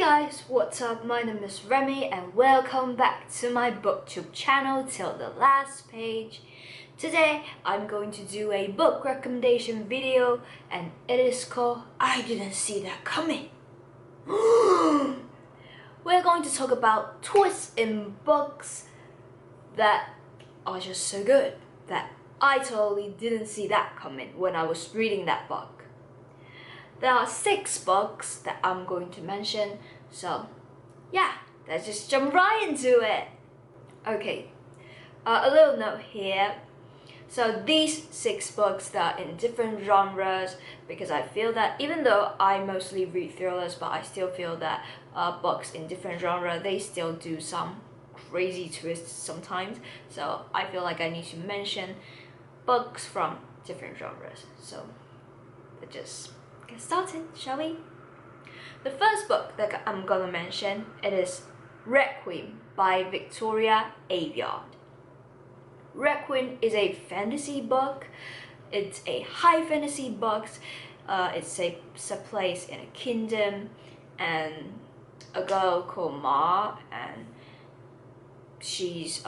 guys, what's up? My name is Remy and welcome back to my booktube channel Till the Last Page. Today I'm going to do a book recommendation video and it is called I Didn't See That Coming. We're going to talk about twists in books that are just so good that I totally didn't see that coming when I was reading that book. There are 6 books that I'm going to mention, so yeah, let's just jump right into it. Okay, a little note here. So these 6 books that are in different genres, because I feel that even though I mostly read thrillers, but I still feel that books in different genres, they still do some crazy twists sometimes. So I feel like I need to mention books from different genres. So let's just get started, shall we? The first book that I'm gonna mention, it is Requiem by Victoria Aveyard. Requiem is a fantasy book. It's a high fantasy book. It's a place in a kingdom, and a girl called Ma, and she's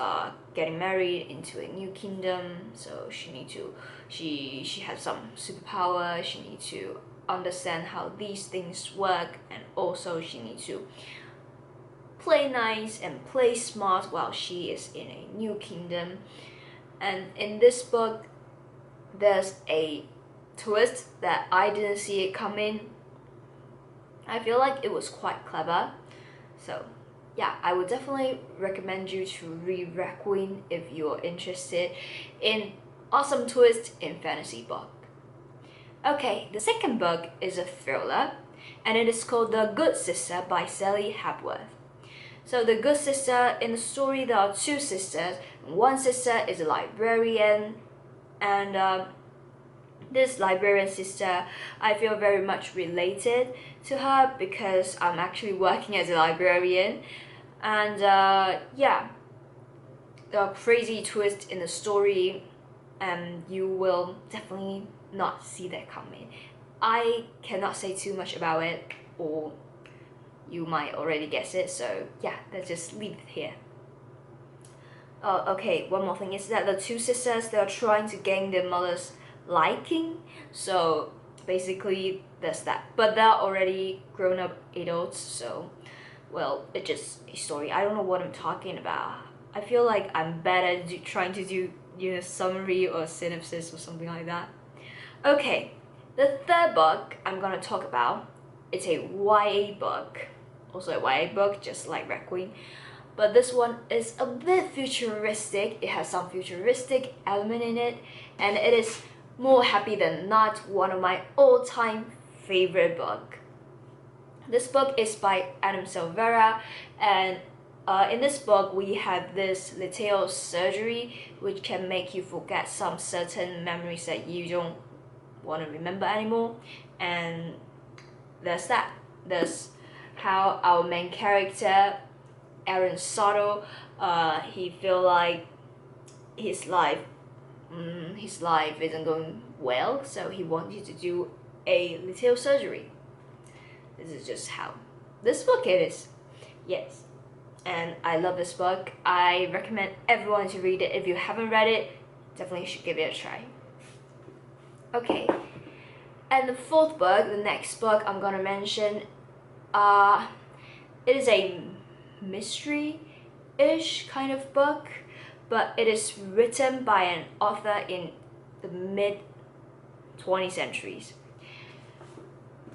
getting married into a new kingdom. So she has some superpower. She needs to understand how these things work, and also she needs to play nice and play smart while she is in a new kingdom. And in this book there's a twist that I didn't see it coming. I feel like it was quite clever, so yeah, I would definitely recommend you to read Requiem if you're interested in awesome twist in fantasy book. Okay, the second book is a thriller, and it is called The Good Sister by Sally Hepworth. So The Good Sister, in the story there are 2 sisters. One sister is a librarian, and this librarian sister, I feel very much related to her because I'm actually working as a librarian. And yeah, there are crazy twists in the story and you will definitely not see that coming. I cannot say too much about it, or you might already guess it, so yeah, let's just leave it here. Okay, one more thing is that the 2 sisters, they are trying to gain their mother's liking, so basically there's that. But they're already grown-up adults, so well, it's just a story. I don't know what I'm talking about. I feel like I'm bad at trying to do, summary or synopsis or something like that. Okay, the third book I'm gonna talk about, it's a YA book. Also a YA book, just like Requiem. But this one is a bit futuristic. It has some futuristic element in it, and it is more happy than not one of my all-time favorite book. This book is by Adam Silvera, and in this book we have this little surgery which can make you forget some certain memories that you don't want to remember anymore. And there's there's how our main character Aaron Soto, he feel like his life isn't going well, so he wanted to do a little surgery. This is just how this book is. Yes, and I love this book. I recommend everyone to read it. If you haven't read it, definitely should give it a try. Okay, and the fourth book, the next book I'm gonna mention, it is a mystery-ish kind of book, but it is written by an author in the mid-20th centuries.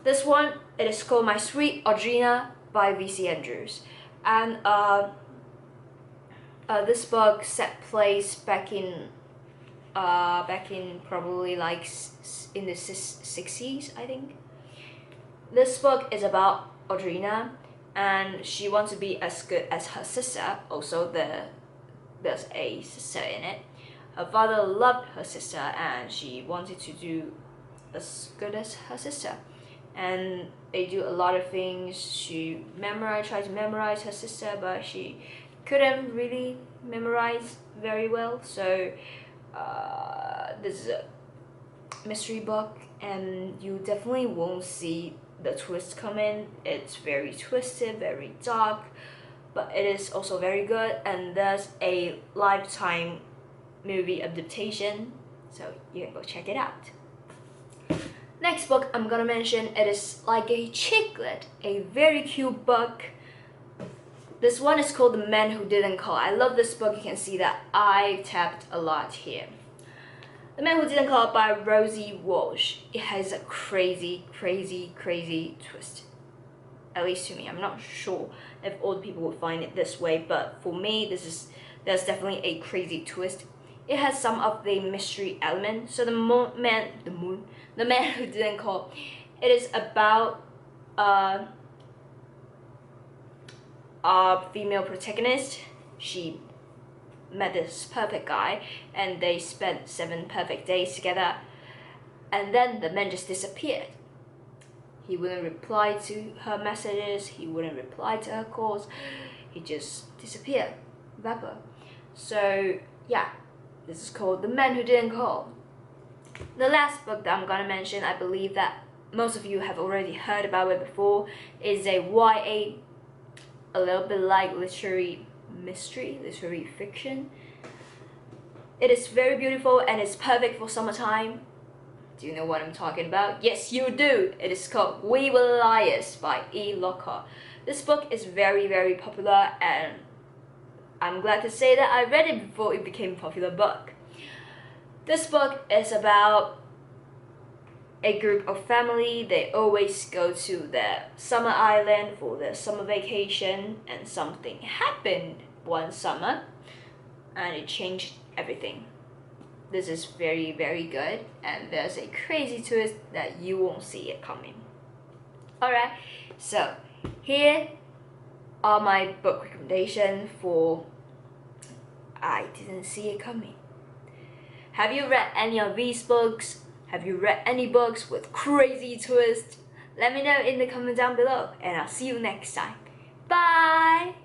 This one, it is called My Sweet Audrina by V.C. Andrews, and this book set place back in probably like in the 60s, I think. This book is about Audrina, and she wants to be as good as her sister. Also, there's a sister in it. Her father loved her sister and she wanted to do as good as her sister, and they do a lot of things. She tried to memorize her sister, but she couldn't really memorize very well. So this is a mystery book, and you definitely won't see the twists come in. It's very twisted, very dark, but it is also very good, and there's a Lifetime movie adaptation, so you can go check it out. Next book I'm gonna mention, it is like a chicklet, a very cute book. This one is called The Man Who Didn't Call. I love this book. You can see that I tapped a lot here. The Man Who Didn't Call by Rosie Walsh. It has a crazy, crazy, crazy twist. At least to me. I'm not sure if all the people would find it this way, but for me, there's definitely a crazy twist. It has some of the mystery element. So the Man Who Didn't Call, it is about our female protagonist. She met this perfect guy and they spent 7 perfect days together, and then the man just disappeared. He wouldn't reply to her messages, he wouldn't reply to her calls, he just disappeared, vapor. So yeah, this is called The Man Who Didn't Call. The last book that I'm gonna mention, I believe that most of you have already heard about it before, is a YA, a little bit like literary mystery, literary fiction. It is very beautiful and it's perfect for summertime. Do you know what I'm talking about? Yes, you do! It is called We Were Liars by E. Lockhart. This book is very, very popular, and I'm glad to say that I read it before it became a popular book. This book is about a group of family. They always go to their summer island for their summer vacation, and something happened one summer and it changed everything. This is very, very good, and there's a crazy twist that you won't see it coming. Alright, so here are my book recommendations for I Didn't See It Coming. Have you read any of these books? Have you read any books with crazy twists? Let me know in the comment down below, and I'll see you next time. Bye!